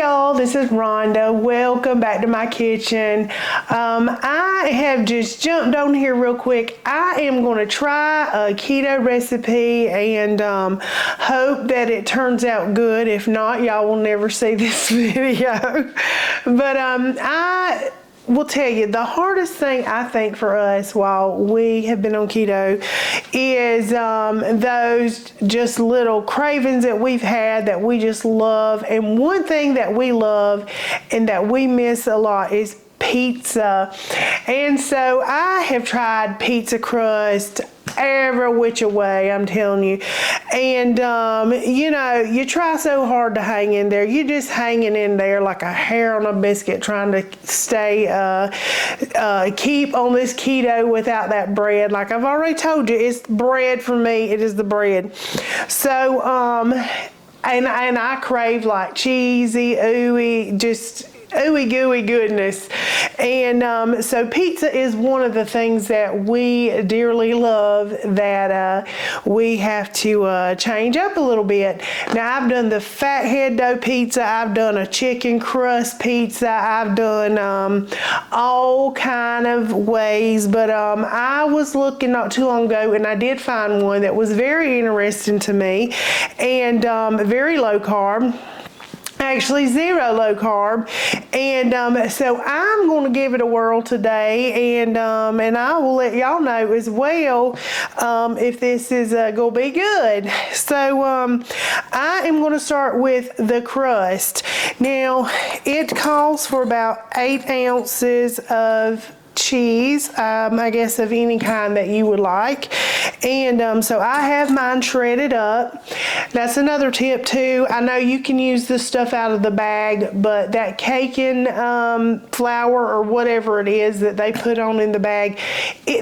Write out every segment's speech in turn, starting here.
y'all, this is Rhonda. Welcome back to my kitchen. I have just jumped on here real quick. I am going to try a keto recipe and hope that it turns out good. If not, y'all will never see this video. But I will tell you, the hardest thing I think for us while we have been on keto is those just little cravings that we've had that we just love. And one thing that we love and that we miss a lot is pizza. And so I have tried pizza crust every which way, I'm telling you. And you know, you try so hard to hang in there. You're just hanging in there like a hair on a biscuit, trying to stay keep on this keto without that bread. Like I've already told you, it's bread for me. It is the bread. So and I crave like cheesy, ooey, just ooey gooey goodness. And so pizza is one of the things that we dearly love that we have to change up a little bit. Now I've done the fathead dough pizza, I've done a chicken crust pizza, I've done all kind of ways, but I was looking not too long ago and I did find one that was very interesting to me and very low carb. Actually 0 low carb, and so I'm going to give it a whirl today, and I will let y'all know as well if this is going to be good. So I am going to start with the crust. Now it calls for about 8 ounces of cheese, I guess of any kind that you would like, and so I have mine shredded up. That's another tip too. I know you can use this stuff out of the bag, but that caking flour or whatever it is that they put on in the bag,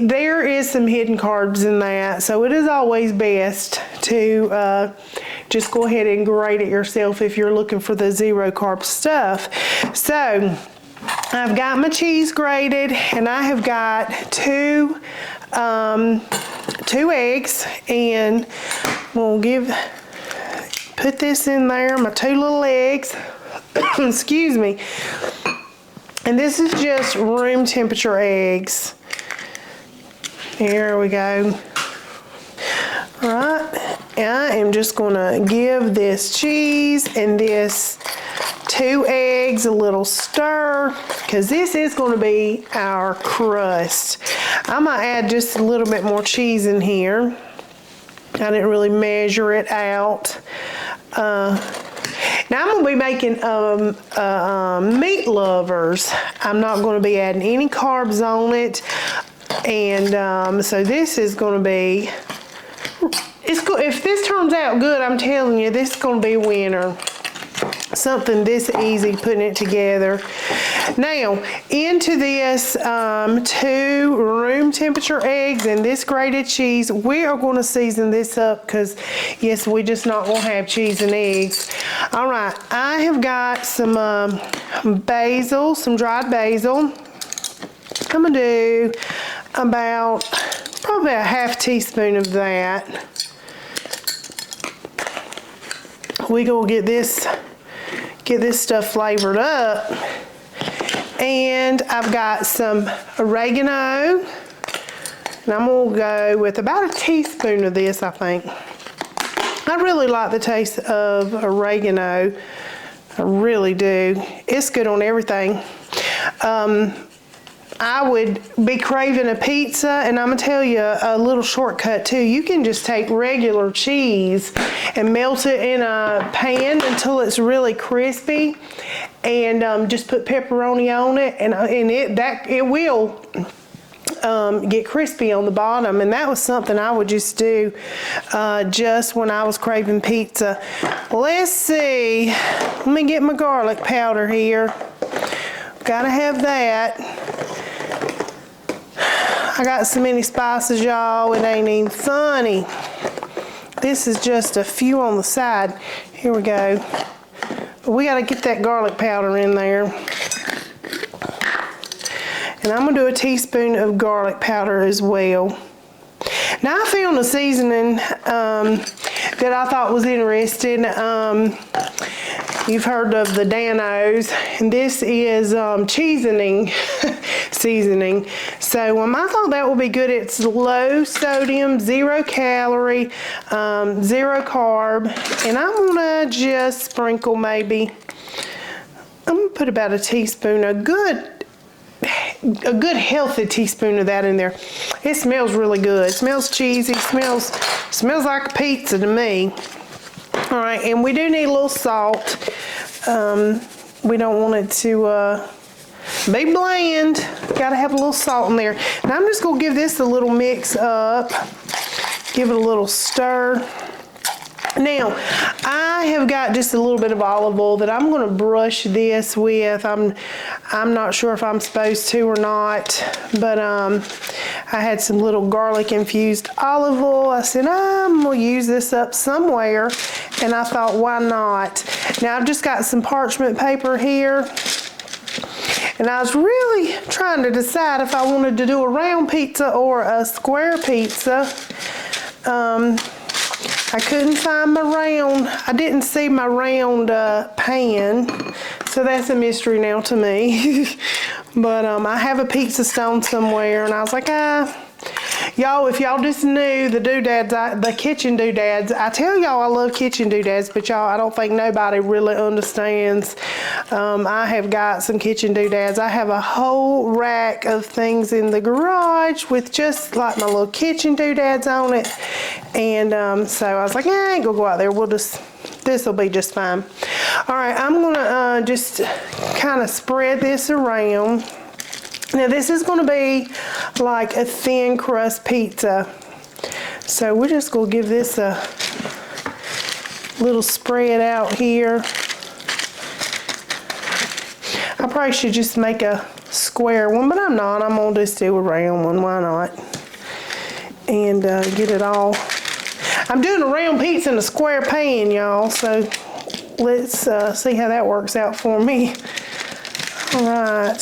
there is some hidden carbs in that, so it is always best to just go ahead and grate it yourself if you're looking for the 0 carb stuff. So I've got my cheese grated, and I have got two eggs, and we'll put this in there, my 2 little eggs, excuse me, and this is just room temperature eggs. Here we go. All right, I am just gonna give this cheese and this 2 eggs a little stir, because this is going to be our crust. I'm going to add just a little bit more cheese in here. I didn't really measure it out. Now I'm going to be making meat lovers. I'm not going to be adding any carbs on it, and so this is going to be, if this turns out good, I'm telling you, this is going to be a winner. Something this easy putting it together. Now into this 2 room temperature eggs and this grated cheese, we are going to season this up because yes, we just not going to have cheese and eggs. All right, I have got some basil, some dried basil. I'm gonna do about probably a ½ teaspoon of that. We gonna get this stuff flavored up. And I've got some oregano, and I'm gonna go with about a teaspoon of this, I think. I really like the taste of oregano. I really do. It's good on everything. I would be craving a pizza, and I'm gonna tell you a little shortcut too. You can just take regular cheese and melt it in a pan until it's really crispy, and just put pepperoni on it, and it will get crispy on the bottom. And that was something I would just do just when I was craving pizza. Let's see. Let me get my garlic powder here. Gotta have that. I got so many spices, y'all, it ain't even funny. This is just a few on the side. Here we go. But we gotta get that garlic powder in there. And I'm gonna do a teaspoon of garlic powder as well. Now I found a seasoning that I thought was interesting. You've heard of the Danos, and this is cheesoning seasoning. So I thought that would be good. It's low sodium, 0 calorie, 0 carb, and I'm gonna just sprinkle maybe. I'm gonna put about a teaspoon, a good healthy teaspoon of that in there. It smells really good. It smells cheesy. Smells like a pizza to me. All right, and we do need a little salt. We don't want it to be bland. Got to have a little salt in there. And I'm just gonna give this a little mix up. Give it a little stir. Now, I have got just a little bit of olive oil that I'm going to brush this with. I'm not sure if I'm supposed to or not, but I had some little garlic infused olive oil. I said, I'm going to use this up somewhere, and I thought, why not? Now, I've just got some parchment paper here, and I was really trying to decide if I wanted to do a round pizza or a square pizza. I couldn't find my round. I didn't see my round pan, so that's a mystery now to me. But I have a pizza stone somewhere, and I was like, y'all, if y'all just knew the doodads, the kitchen doodads. I tell y'all I love kitchen doodads, but y'all, I don't think nobody really understands. I have got some kitchen doodads. I have a whole rack of things in the garage with just like my little kitchen doodads on it. And so I was like, I ain't gonna go out there. This will be just fine. All right, I'm gonna just kind of spread this around. Now this is going to be like a thin crust pizza. So we're just going to give this a little spread out here. I probably should just make a square one, but I'm not. I'm going to just do a round one. Why not? And get it all. I'm doing a round pizza in a square pan, y'all. So let's see how that works out for me. All right.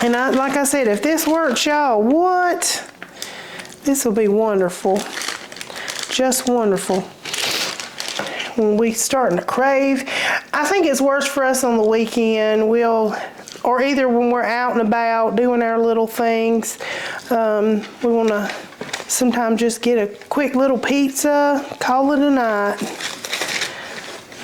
And like I said, if this works, y'all, what? This will be wonderful. Just wonderful. When we starting to crave. I think it's worse for us on the weekend. Or either when we're out and about doing our little things. We want to sometimes just get a quick little pizza, call it a night.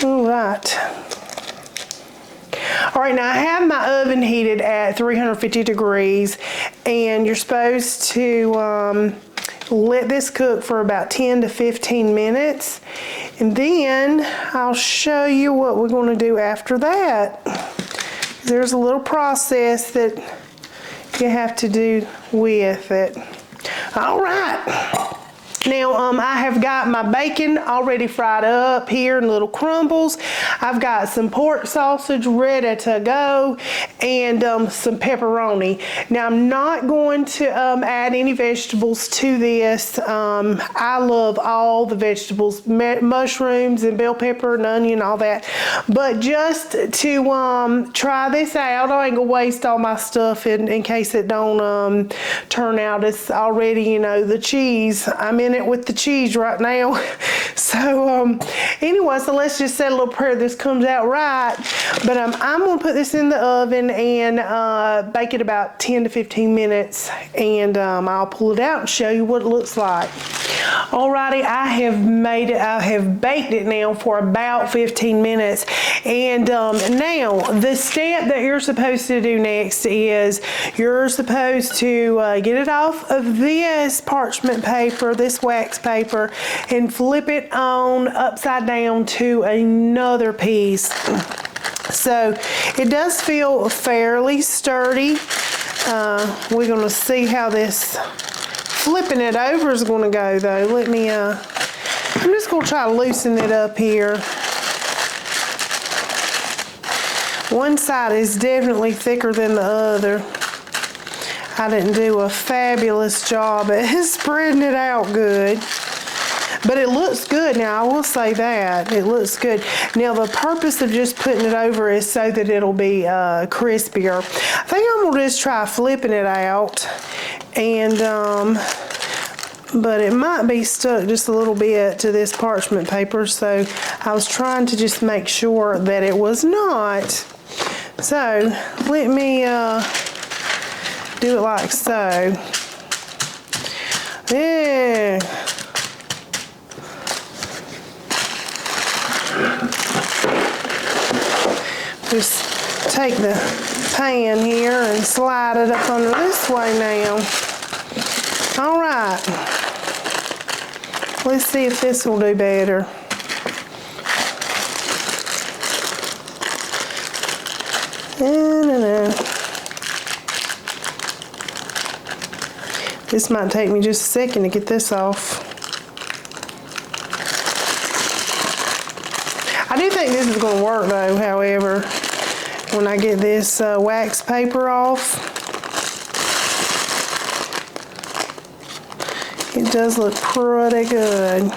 All right. All right, now I have my oven heated at 350 degrees, and you're supposed to let this cook for about 10 to 15 minutes, and then I'll show you what we're going to do after that. There's a little process that you have to do with it. All right. Now, I have got my bacon already fried up here in little crumbles. I've got some pork sausage ready to go, and some pepperoni. Now, I'm not going to add any vegetables to this. I love all the vegetables, mushrooms and bell pepper and onion, all that. But just to try this out, I ain't gonna waste all my stuff in case it don't turn out. It's already, you know, the cheese. I'm in it with the cheese right now. So anyway, so let's just say a little prayer this comes out right. But I'm gonna put this in the oven and bake it about 10 to 15 minutes, and I'll pull it out and show you what it looks like. Alrighty, I have baked it now for about 15 minutes, and now the step that you're supposed to do next is you're supposed to get it off of this parchment paper, this wax paper, and flip it on upside down to another piece. So it does feel fairly sturdy. We're going to see how this flipping it over is going to go, though. Let me, I'm just going to try to loosen it up here. One side is definitely thicker than the other. I didn't do a fabulous job at spreading it out good. But it looks good now, I will say that. It looks good. Now the purpose of just putting it over is so that it'll be crispier. I think I'm gonna just try flipping it out and but it might be stuck just a little bit to this parchment paper, so I was trying to just make sure that it was not. So let me do it like so. Yeah. Just take the pan here and slide it up under this way now. All right. Let's see if this will do better. This might take me just a second to get this off. I do think this is going to work though, however, when I get this wax paper off. It does look pretty good.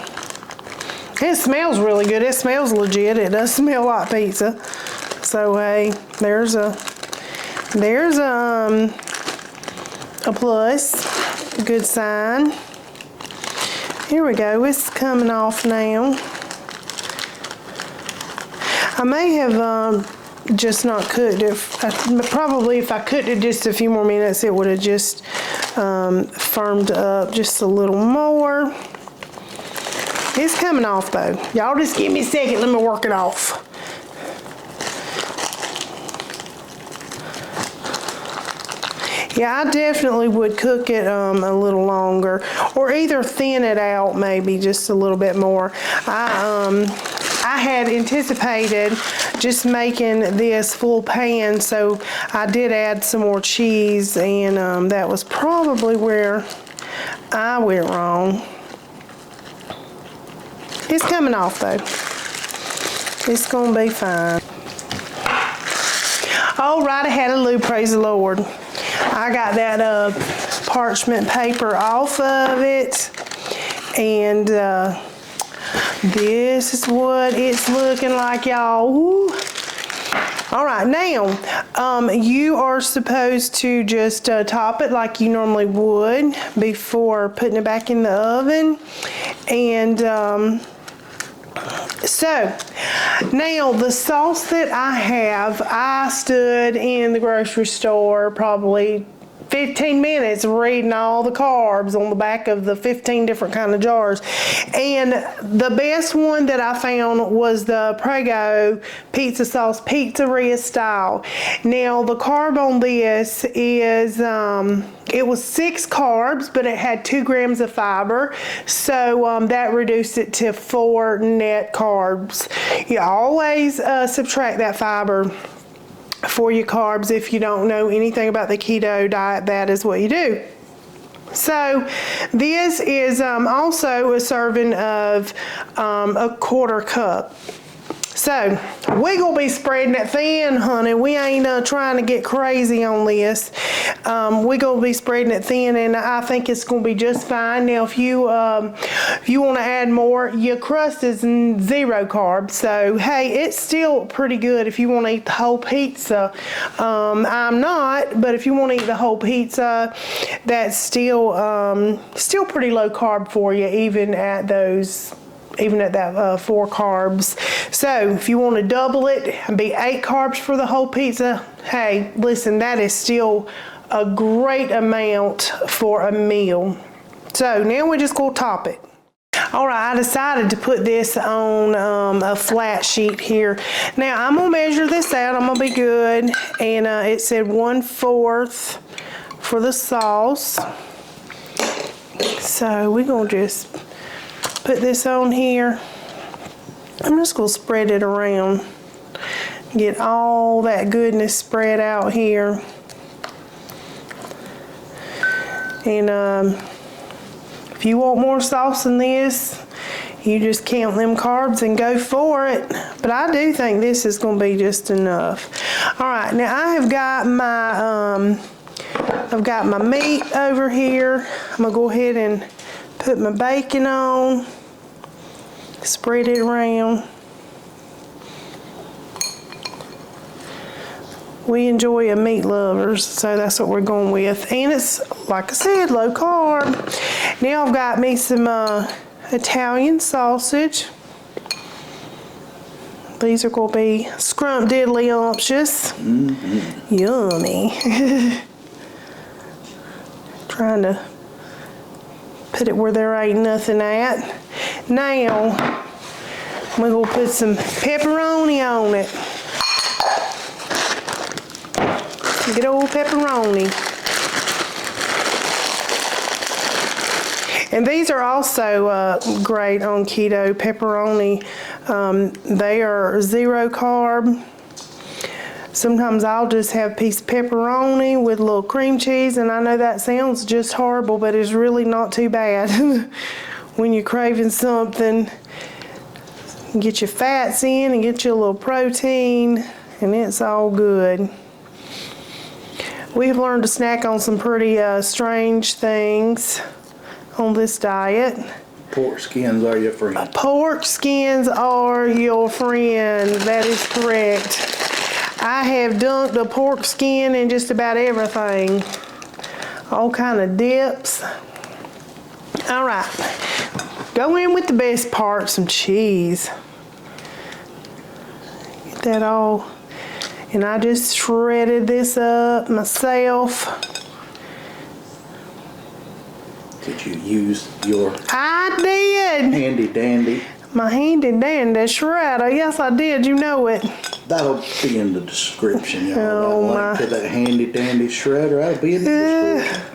It smells really good. It smells legit. It does smell like pizza. So hey, there's a plus, a good sign. Here we go. It's coming off now. I may have just not cooked it. Probably if I cooked it just a few more minutes, it would have just firmed up just a little more. It's coming off though. Y'all just give me a second. Let me work it off. Yeah, I definitely would cook it a little longer, or either thin it out maybe just a little bit more. I had anticipated just making this full pan, so I did add some more cheese, and that was probably where I went wrong. It's coming off though. It's gonna be fine. All right, I had a loop, praise the Lord. I got that parchment paper off of it, and this is what it's looking like, y'all. All right, now you are supposed to just top it like you normally would before putting it back in the oven. And so now the sauce that I have, I stood in the grocery store probably 15 minutes reading all the carbs on the back of the 15 different kind of jars, and the best one that I found was the Prego Pizza sauce, pizzeria style. Now the carb on this is it was 6 carbs, but it had 2 grams of fiber, so that reduced it to 4 net carbs. You always subtract that fiber for your carbs. If you don't know anything about the keto diet, that is what you do. So this is also a serving of a 1/4 cup. So we gonna be spreading it thin, honey. We ain't trying to get crazy on this. We gonna be spreading it thin, and I think it's gonna be just fine. Now, if you want to add more, your crust is 0 carbs. So hey, it's still pretty good if you want to eat the whole pizza. I'm not, but if you want to eat the whole pizza, that's still pretty low carb for you, even at that 4 carbs. So if you want to double it and be 8 carbs for the whole pizza, hey, listen, that is still a great amount for a meal. So now we just go top it. All right, I decided to put this on a flat sheet here. Now I'm gonna measure this out. I'm gonna be good, and it said 1/4 for the sauce. So we're gonna just put this on here. I'm just gonna spread it around, get all that goodness spread out here. And if you want more sauce than this, you just count them carbs and go for it. But I do think this is gonna be just enough. All right, now I have got my I've got my meat over here. I'm gonna go ahead and put my bacon on, spread it around. We enjoy a meat lovers, so that's what we're going with. And it's, like I said, low carb. Now I've got me some Italian sausage. These are going to be scrumptiddly-umptious. Yummy. Trying to put it where there ain't nothing at. Now, we're going to put some pepperoni on it. Good old pepperoni. And these are also great on keto pepperoni. They are 0 carb. Sometimes I'll just have a piece of pepperoni with a little cream cheese, and I know that sounds just horrible, but it's really not too bad. When you're craving something, get your fats in and get you a little protein, and it's all good. We've learned to snack on some pretty strange things on this diet. Pork skins are your friend. Pork skins are your friend. That is correct. I have dunked a pork skin in just about everything. All kind of dips. All right. Go in with the best part, some cheese. Get that all. And I just shredded this up myself. Did you use your I did. handy dandy? My handy dandy shredder. Yes, I did. You know it. That'll be in the description, y'all. Oh, that link to that handy dandy shredder, that'll be in the description.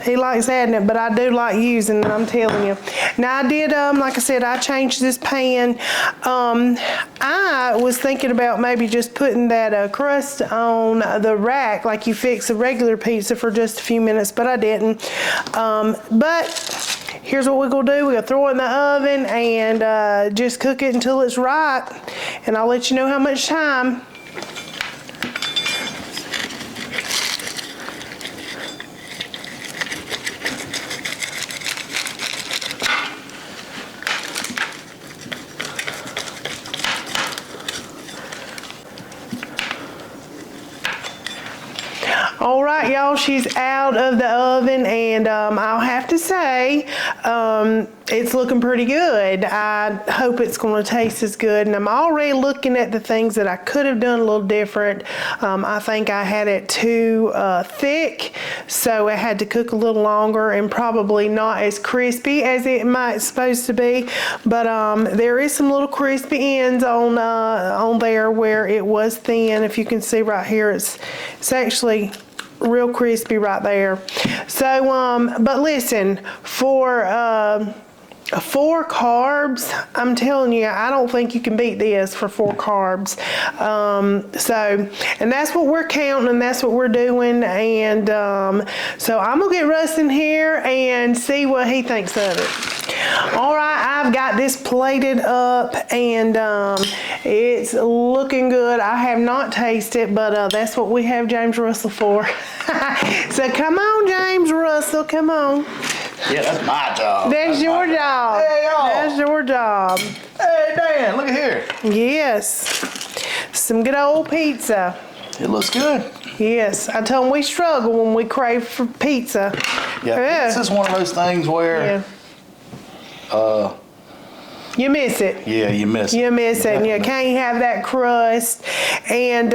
He likes adding it, but I do like using it, I'm telling you. Now I did, like I said, I changed this pan. I was thinking about maybe just putting that crust on the rack like you fix a regular pizza for just a few minutes, but I didn't. But here's what we're gonna do. We're gonna throw it in the oven and just cook it until it's right. And I'll let you know how much time. All right, y'all, she's out of the oven, and I'll have to say, it's looking pretty good. I hope it's going to taste as good, and I'm already looking at the things that I could have done a little different. I think I had it too thick, so I had to cook a little longer and probably not as crispy as it might supposed to be, but there is some little crispy ends on there where it was thin. If you can see right here, it's actually real crispy right there. So, but listen, for 4 carbs, I'm telling you, I don't think you can beat this for 4 carbs. And that's what we're counting, and that's what we're doing. And so I'm gonna get Russ in here and see what he thinks of it. All right, I've got this plated up, and it's looking good. I have not tasted, but that's what we have James Russell for. So come on, James Russell, come on. Yeah, that's my job. That's your job. Hey, y'all. That's your job. Hey, Dan, look at here. Yes. Some good old pizza. It looks good. Yes. I told them we struggle when we crave for pizza. Yeah, pizza's one of those things where you miss it. Yeah, you miss it. You miss it. You can't have that crust. And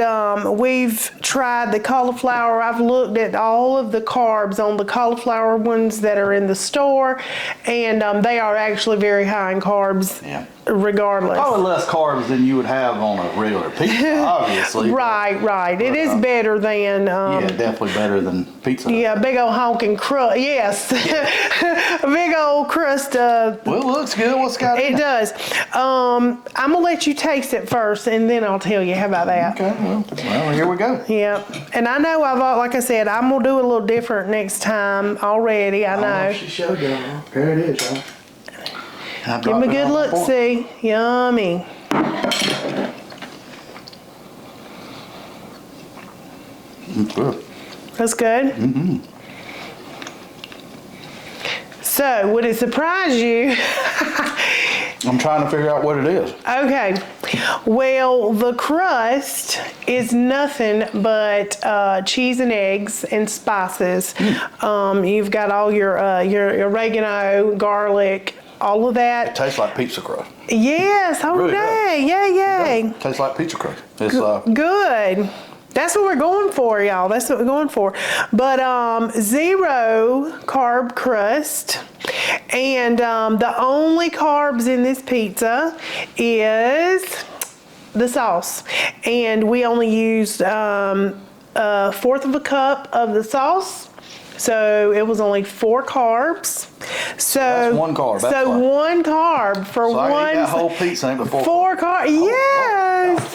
we've tried the cauliflower. I've looked at all of the carbs on the cauliflower ones that are in the store, and they are actually very high in carbs. Yeah. Regardless. Probably less carbs than you would have on a regular pizza, obviously. Right. It is better than... yeah, definitely better than pizza. Yeah, big old honking crust. Yes. A big old crust. Well, it looks good. What's got it? It does. I'm going to let you taste it first, and then I'll tell you. How about that? Okay, well, here we go. Yeah. And I know, like I said, I'm going to do a little different next time already. I know. Oh, she showed y'all. Here it is, y'all. Give me a good look, see. Yummy. It's good. That's good? Mm-hmm. So, would it surprise you? I'm trying to figure out what it is. Okay. Well, the crust is nothing but cheese and eggs and spices. You've got all your oregano, garlic, all of that. It tastes like pizza crust. Yes, all Really day. Yay. It tastes like pizza crust. It's Good. That's what we're going for, y'all. That's what we're going for. But 0 carb crust. And the only carbs in this pizza is the sauce. And we only used 1/4 of a cup of the sauce. So it was only 4 carbs. So that's 1 carb. That's so fine. 1 carb for so I one. eat that whole pizza ain't before 4 carbs. Yes.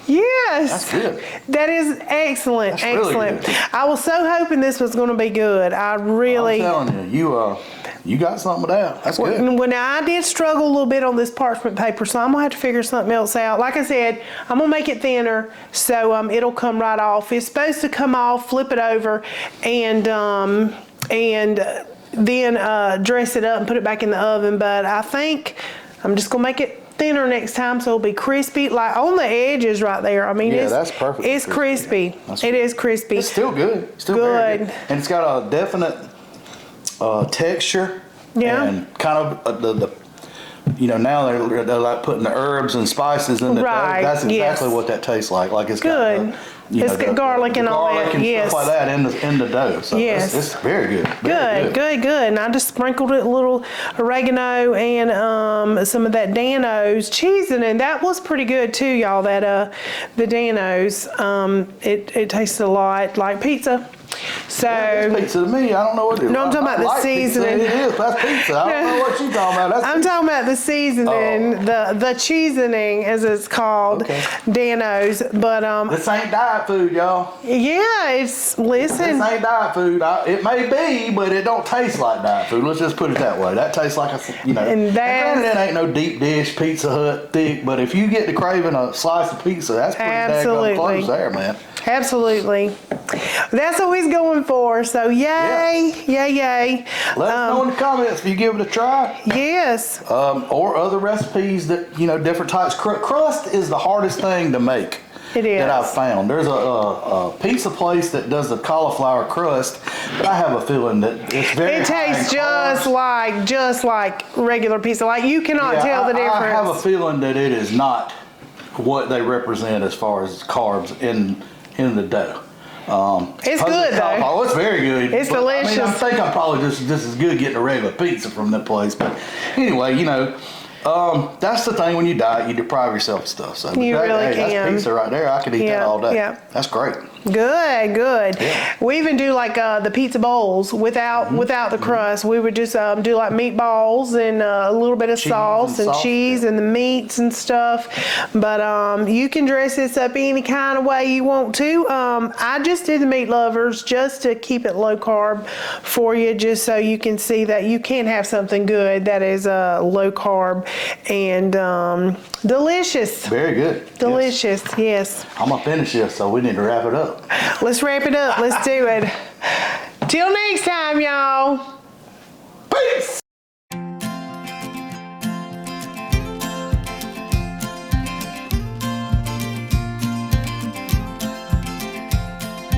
Yes. That's good. That is excellent. That's really excellent. good. I was so hoping this was going to be good. I'm telling you, you got something with that. That's good. Well, now I did struggle a little bit on this parchment paper, so I'm gonna have to figure something else out. Like I said, I'm gonna make it thinner, so it'll come right off. It's supposed to come off, flip it over, and then dress it up and put it back in the oven. But I think I'm just gonna make it thinner next time, so it'll be crispy, like on the edges right there. I mean, that's perfect. It's crispy. It is crispy. It's still good. Still very good. And it's got a definite texture. Yeah. And kind of the now they're like putting the herbs and spices in the Right. That's exactly Yes. what that tastes like. Like it's Good. got It's got garlic and all that. and Yes. stuff like that in the dough. So Yes. it's very good. Very Good. And I just sprinkled it a little oregano and some of that Dano's cheesing, and that was pretty good too, y'all. That the Dano's, it tasted a lot like pizza. So It's pizza to me. I don't know what it is. No, I'm talking about the like seasoning. Pizza. It is. That's pizza. I don't know what you're talking about. I'm talking about the seasoning, the cheesening as it's called, Okay. Dano's. But This ain't diet food, y'all. yeah, listen. This ain't diet food. It may be, but it don't taste like diet food. Let's just put it that way. That tastes like And granted, it ain't no deep dish Pizza Hut thick, but if you get to craving a slice of pizza, that's pretty daggone close there, man. Absolutely. That's what he's going for. So yay. Let us know in the comments if you give it a try. Yes. Or other recipes that, different types. Crust is the hardest thing to make. It is. That I've found. There's a pizza place that does the cauliflower crust, but I have a feeling that it's very It tastes just like regular pizza. Like you cannot tell the difference. I have a feeling that it is not what they represent as far as carbs in the dough. It's good though. Oh, it's very good. It's delicious. I think I'm probably just as good getting a regular pizza from that place. But anyway, that's the thing when you diet, you deprive yourself of stuff. So You really can. That's pizza right there. I could eat that all day. Yeah. That's great. Good. Yeah. We even do like the pizza bowls without the crust. We would just do like meatballs and a little bit of sauce and cheese and the meats and stuff. But you can dress this up any kind of way you want to. I just did the meat lovers just to keep it low carb for you, just so you can see that you can have something good that is low carb and delicious. Very good. Delicious, yes. I'm going to finish this, so we need to wrap it up. Let's wrap it up. Let's do it. Till next time, y'all.